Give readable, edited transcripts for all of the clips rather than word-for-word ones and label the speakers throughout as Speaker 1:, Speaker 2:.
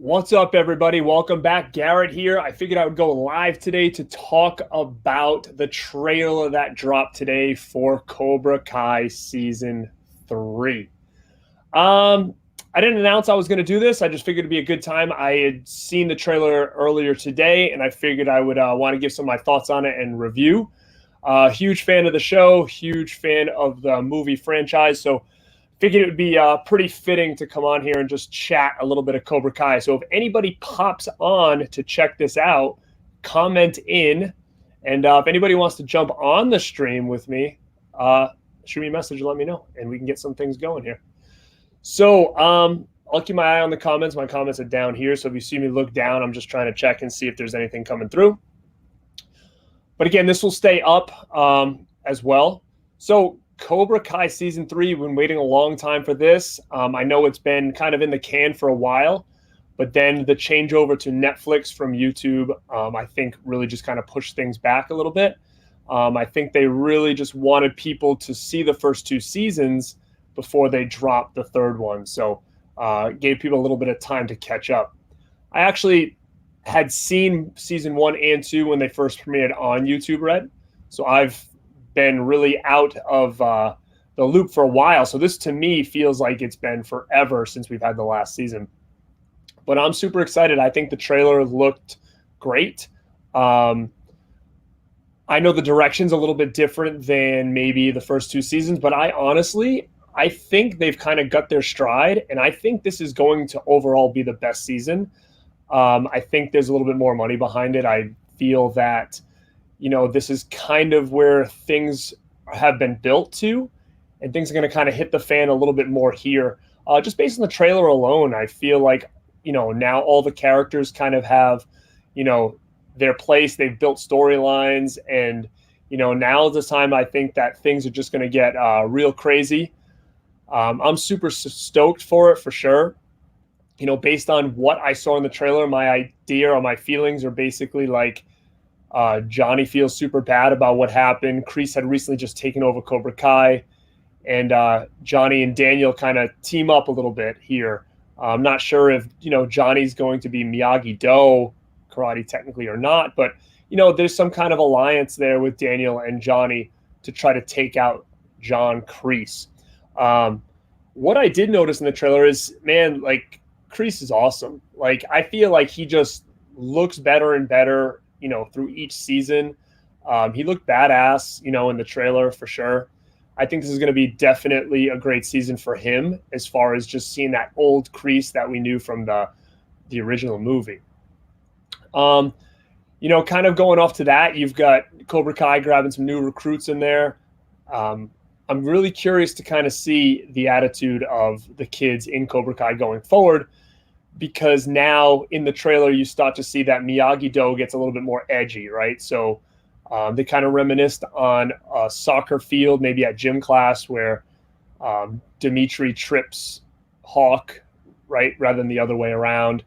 Speaker 1: What's up, everybody? Welcome back. Garrett here. I figured I would go live today to talk about the trailer that dropped today for Cobra Kai Season 3. I didn't announce I was going to do this. I just figured it'd be a good time. I had seen the trailer earlier today, and I figured I would want to give some of my thoughts on it and review. Huge fan of the show, huge fan of the movie franchise, so figured it would be pretty fitting to come on here and just chat a little bit of Cobra Kai. So if anybody pops on to check this out, comment in. And if anybody wants to jump on the stream with me, shoot me a message and let me know, and we can get some things going here. So I'll keep my eye on the comments. My comments are down here. So if you see me look down, I'm just trying to check and see if there's anything coming through. But again, this will stay up as well. So Cobra Kai Season 3, we've been waiting a long time for this. I know it's been kind of in the can for a while, but then the changeover to Netflix from YouTube, I think really just kind of pushed things back a little bit. I think they really just wanted people to see the first two seasons before they dropped the third one. So gave people a little bit of time to catch up. I actually had seen Season 1 and 2 when they first premiered on YouTube Red. So I've been really out of the loop for a while. So this to me feels like it's been forever since we've had the last season. But I'm super excited. I think the trailer looked great. I know the direction's a little bit different than maybe the first two seasons, but I think they've kind of got their stride, and I think this is going to overall be the best season. I think there's a little bit more money behind it. I feel that this is kind of where things have been built to, and things are going to kind of hit the fan a little bit more here. Just based on the trailer alone, I feel like, now all the characters kind of have, their place. They've built storylines, and, now is the time I think that things are just going to get real crazy. I'm super stoked for it for sure. Based on what I saw in the trailer, my idea or my feelings are basically like, Johnny feels super bad about what happened. Kreese had recently just taken over Cobra Kai, and Johnny and Daniel kind of team up a little bit here. I'm not sure if, Johnny's going to be Miyagi-Do karate technically or not, but, there's some kind of alliance there with Daniel and Johnny to try to take out John Kreese. What I did notice in the trailer is, man, like, Kreese is awesome. Like, I feel like he just looks better and better through each season. He looked badass, in the trailer for sure. I think this is going to be definitely a great season for him as far as just seeing that old Kreese that we knew from the original movie. Kind of going off to that, you've got Cobra Kai grabbing some new recruits in there. I'm really curious to kind of see the attitude of the kids in Cobra Kai going forward, because now in the trailer you start to see that Miyagi-Do gets a little bit more edgy, right? So they kind of reminisced on a soccer field, maybe at gym class, where Dimitri trips Hawk, right, rather than the other way around.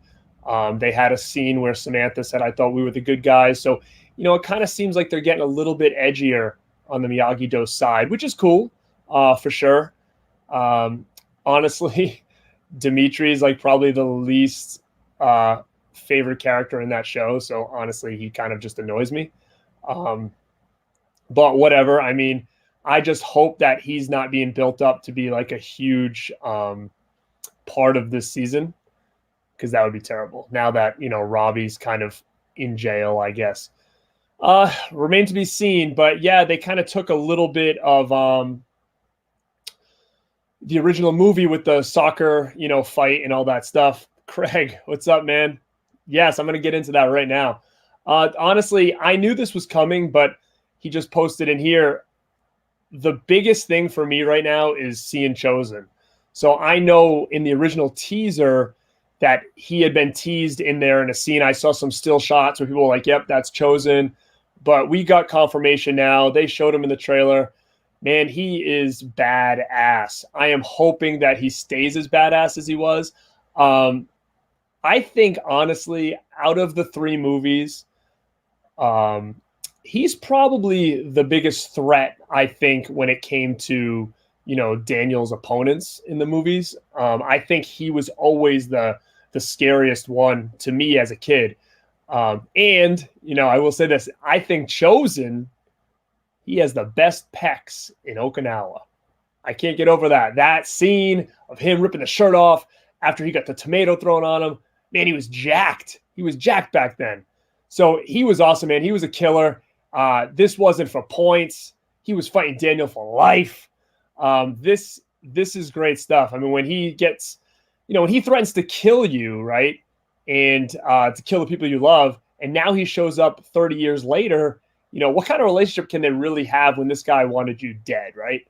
Speaker 1: They had a scene where Samantha said, "I thought we were the good guys." So, it kind of seems like they're getting a little bit edgier on the Miyagi-Do side, which is cool for sure. Honestly, Dimitri is like probably the least favorite character in that show. So honestly, he kind of just annoys me. But whatever. I mean, I just hope that he's not being built up to be like a huge part of this season, because that would be terrible. Now that, Robbie's kind of in jail, I guess. Remain to be seen. But yeah, they kind of took a little bit of the original movie with the soccer, fight and all that stuff. Craig, what's up, man? Yes, I'm going to get into that right now. Honestly, I knew this was coming, but he just posted in here. The biggest thing for me right now is seeing Chosen. So I know in the original teaser that he had been teased in there in a scene. I saw some still shots where people were like, yep, that's Chosen. But we got confirmation now. They showed him in the trailer. Man, he is badass. I am hoping that he stays as badass as he was. I think, honestly, out of the three movies, he's probably the biggest threat, I think, when it came to, Daniel's opponents in the movies. I think he was always the the scariest one to me as a kid. And, I will say this. I think Chosen, he has the best pecs in Okinawa. I can't get over that. That scene of him ripping the shirt off after he got the tomato thrown on him. Man, he was jacked. He was jacked back then. So he was awesome, man. He was a killer. This wasn't for points. He was fighting Daniel for life. This is great stuff. I mean, when he gets, when he threatens to kill you, right, and to kill the people you love, and now he shows up 30 years later, what kind of relationship can they really have when this guy wanted you dead, right?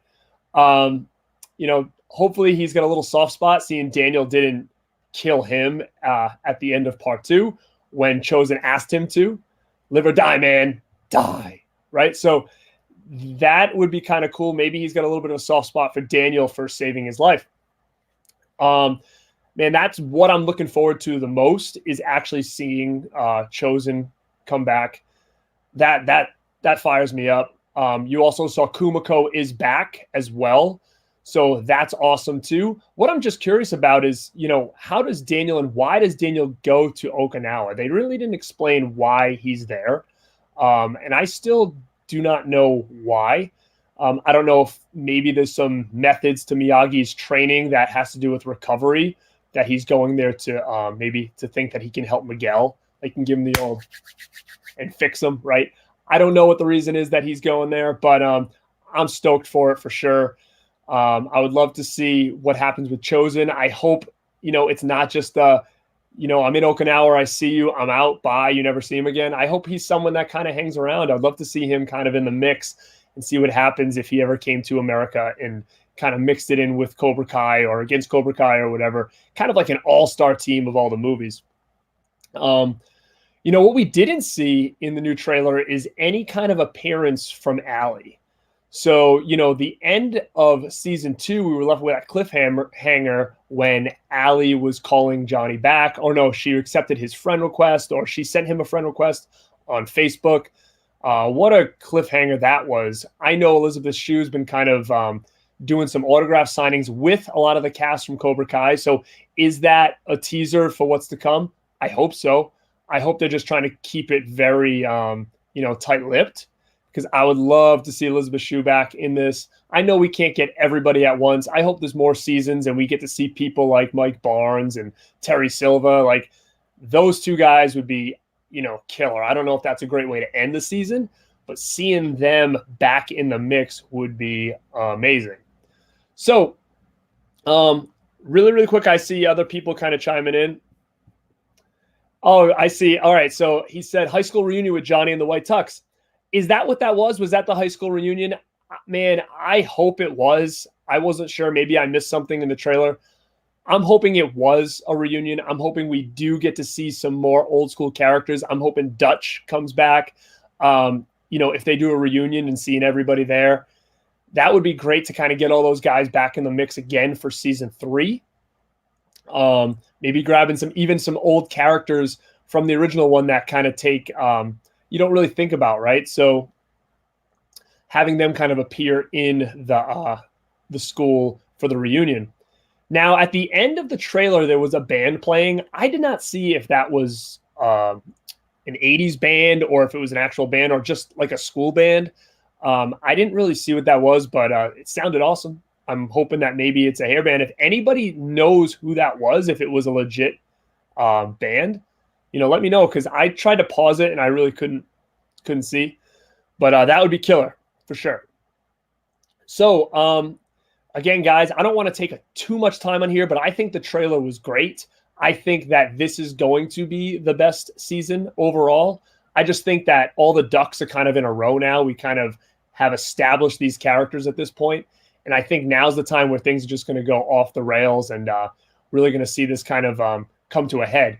Speaker 1: Hopefully he's got a little soft spot seeing Daniel didn't kill him at the end of part 2 when Chosen asked him to. Live or die, man. Die. Right? So that would be kind of cool. Maybe he's got a little bit of a soft spot for Daniel for saving his life. Man, that's what I'm looking forward to the most, is actually seeing Chosen come back. That fires me up. You also saw Kumiko is back as well. So that's awesome too. What I'm just curious about is, how does Daniel and why does Daniel go to Okinawa? They really didn't explain why he's there. And I still do not know why. I don't know if maybe there's some methods to Miyagi's training that has to do with recovery, that he's going there to maybe to think that he can help Miguel. They can give him the old and fix him, right? I don't know what the reason is that he's going there, but I'm stoked for it for sure. I would love to see what happens with Chosen. I hope, it's not just I'm in Okinawa, I see you, I'm out, bye, you never see him again. I hope he's someone that kind of hangs around. I'd love to see him kind of in the mix and see what happens if he ever came to America and kind of mixed it in with Cobra Kai or against Cobra Kai or whatever, kind of like an all-star team of all the movies. What we didn't see in the new trailer is any kind of appearance from Allie. So, the end of season 2, we were left with that cliffhanger when Allie was calling Johnny back. Or no, she accepted his friend request, or she sent him a friend request on Facebook. What a cliffhanger that was. I know Elizabeth Shue's been kind of doing some autograph signings with a lot of the cast from Cobra Kai. So is that a teaser for what's to come? I hope so. I hope they're just trying to keep it very, tight-lipped, because I would love to see Elizabeth Shue back in this. I know we can't get everybody at once. I hope there's more seasons and we get to see people like Mike Barnes and Terry Silva. Like, those two guys would be, killer. I don't know if that's a great way to end the season, but seeing them back in the mix would be amazing. So, really, really quick, I see other people kind of chiming in. Oh, I see. All right. So he said high school reunion with Johnny and the White Tux. Is that what that was? Was that the high school reunion? Man, I hope it was. I wasn't sure. Maybe I missed something in the trailer. I'm hoping it was a reunion. I'm hoping we do get to see some more old school characters. I'm hoping Dutch comes back. If they do a reunion and seeing everybody there, that would be great to kind of get all those guys back in the mix again for season 3. Maybe grabbing some old characters from the original one that kind of take, you don't really think about, right? So having them kind of appear in the school for the reunion. Now, at the end of the trailer, there was a band playing. I did not see if that was an 80s band or if it was an actual band or just like a school band. I didn't really see what that was, but it sounded awesome. I'm hoping that maybe it's a hair band. If anybody knows who that was, if it was a legit band, let me know, because I tried to pause it and I really couldn't see. But that would be killer for sure. So again, guys, I don't want to take too much time on here, but I think the trailer was great. I think that this is going to be the best season overall. I just think that all the ducks are kind of in a row now. We kind of have established these characters at this point. And I think now's the time where things are just going to go off the rails and really going to see this kind of come to a head.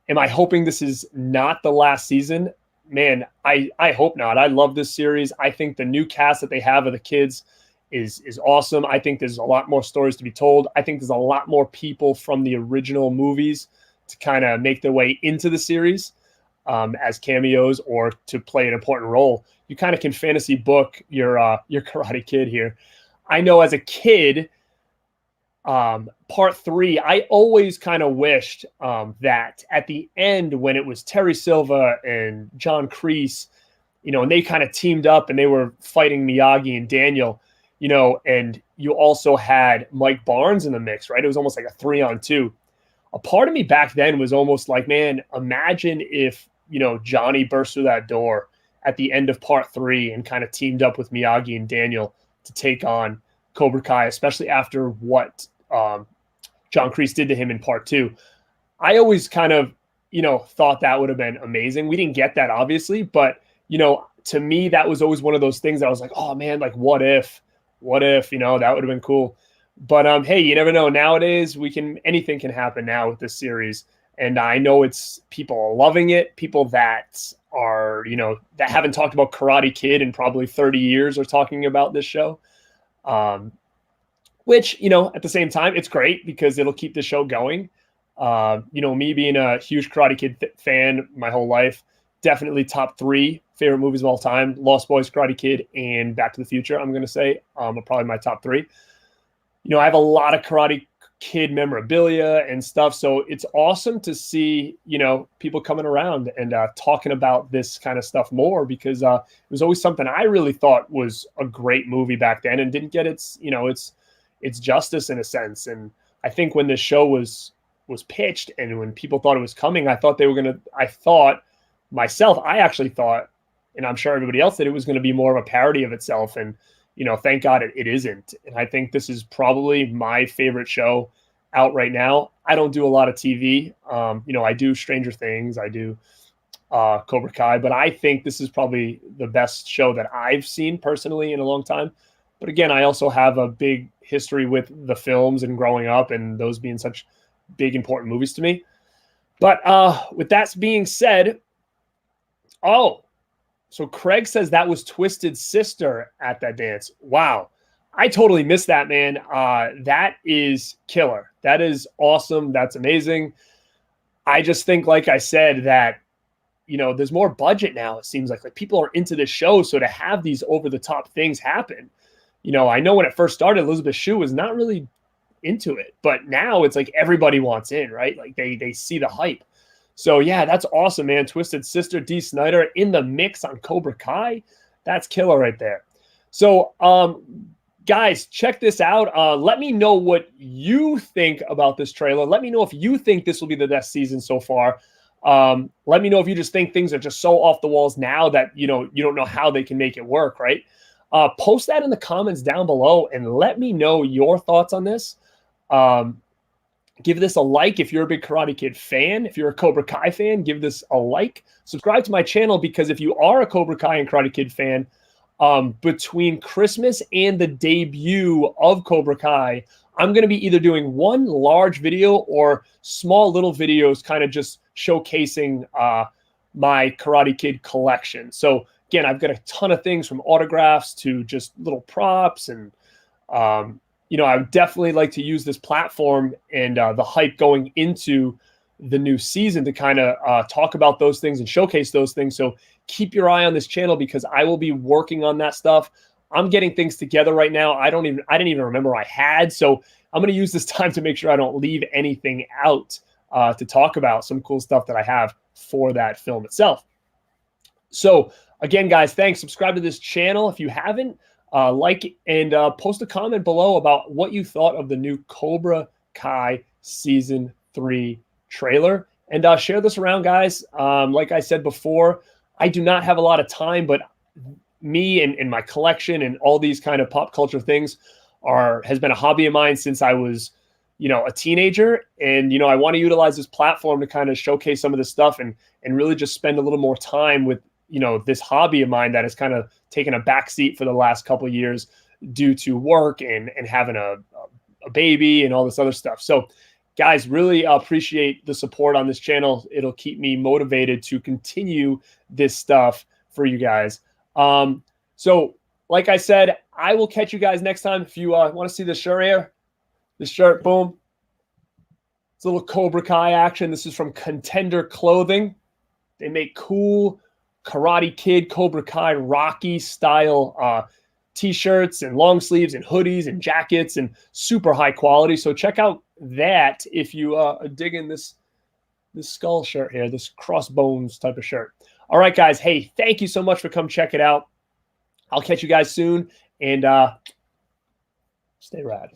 Speaker 1: Am I hoping this is not the last season? Man, I hope not. I love this series. I think the new cast that they have of the kids is awesome. I think there's a lot more stories to be told. I think there's a lot more people from the original movies to kind of make their way into the series as cameos or to play an important role. You kind of can fantasy book your Karate Kid here. I know as a kid, Part 3, I always kind of wished that at the end, when it was Terry Silva and John Kreese, and they kind of teamed up and they were fighting Miyagi and Daniel, and you also had Mike Barnes in the mix, right? It was almost like a 3-on-2. A part of me back then was almost like, man, imagine if, Johnny burst through that door at the end of part 3 and kind of teamed up with Miyagi and Daniel to take on Cobra Kai, especially after what John Kreese did to him in part 2. I always kind of, thought that would have been amazing. We didn't get that, obviously, but, to me, that was always one of those things that I was like, oh man, like what if, that would have been cool. But hey, you never know. Nowadays, anything can happen now with this series. And I know it's people are loving it. People that are, that haven't talked about Karate Kid in probably 30 years are talking about this show. Which, at the same time, it's great because it'll keep the show going. Me being a huge Karate Kid fan my whole life, definitely top 3 favorite movies of all time: Lost Boys, Karate Kid, and Back to the Future. I'm going to say are probably my top 3. I have a lot of Karate Kid memorabilia and stuff, so it's awesome to see people coming around and talking about this kind of stuff more, because it was always something I really thought was a great movie back then and didn't get its justice in a sense. And I think when this show was pitched and when people thought it was coming, I actually thought, and I'm sure everybody else, that it was going to be more of a parody of itself. And thank God it isn't. And I think this is probably my favorite show out right now. I don't do a lot of TV. I do Stranger Things. I do Cobra Kai. But I think this is probably the best show that I've seen personally in a long time. But again, I also have a big history with the films and growing up and those being such big, important movies to me. But with that being said, so Craig says that was Twisted's sister at that dance. Wow. I totally missed that, man. That is killer. That is awesome. That's amazing. I just think, like I said, that, there's more budget now. It seems like people are into this show. So to have these over-the-top things happen, I know when it first started, Elizabeth Shue was not really into it. But now it's like everybody wants in, right? Like they see the hype. So, yeah, that's awesome, man. Twisted Sister, Dee Snider in the mix on Cobra Kai. That's killer right there. So, guys, check this out. Let me know what you think about this trailer. Let me know if you think this will be the best season so far. Let me know if you just think things are just so off the walls now that, you don't know how they can make it work, right? Post that in the comments down below and let me know your thoughts on this. Give this a like if you're a big Karate Kid fan. If you're a Cobra Kai fan, give this a like. Subscribe to my channel, because if you are a Cobra Kai and Karate Kid fan, between Christmas and the debut of Cobra Kai, I'm going to be either doing one large video or small little videos kind of just showcasing my Karate Kid collection. So again, I've got a ton of things from autographs to just little props and I would definitely like to use this platform and the hype going into the new season to kind of talk about those things and showcase those things. So keep your eye on this channel, because I will be working on that stuff. I'm getting things together right now. I didn't even remember I had. So I'm going to use this time to make sure I don't leave anything out to talk about some cool stuff that I have for that film itself. So again, guys, thanks. Subscribe to this channel if you haven't. Like and post a comment below about what you thought of the new Cobra Kai Season 3 trailer. And share this around, guys. Like I said before, I do not have a lot of time, but me and my collection and all these kind of pop culture things has been a hobby of mine since I was, a teenager. And, I want to utilize this platform to kind of showcase some of this stuff and really just spend a little more time with, this hobby of mine that has kind of taken a backseat for the last couple of years due to work and having a baby and all this other stuff. So guys, really appreciate the support on this channel. It'll keep me motivated to continue this stuff for you guys. So like I said, I will catch you guys next time. If you want to see the shirt here, this shirt, boom. It's a little Cobra Kai action. This is from Contender Clothing. They make cool Karate Kid, Cobra Kai, Rocky style t-shirts and long sleeves and hoodies and jackets and super high quality. So check out that if you are digging this skull shirt here, this crossbones type of shirt. All right, guys. Hey, thank you so much for coming check it out. I'll catch you guys soon, and stay rad.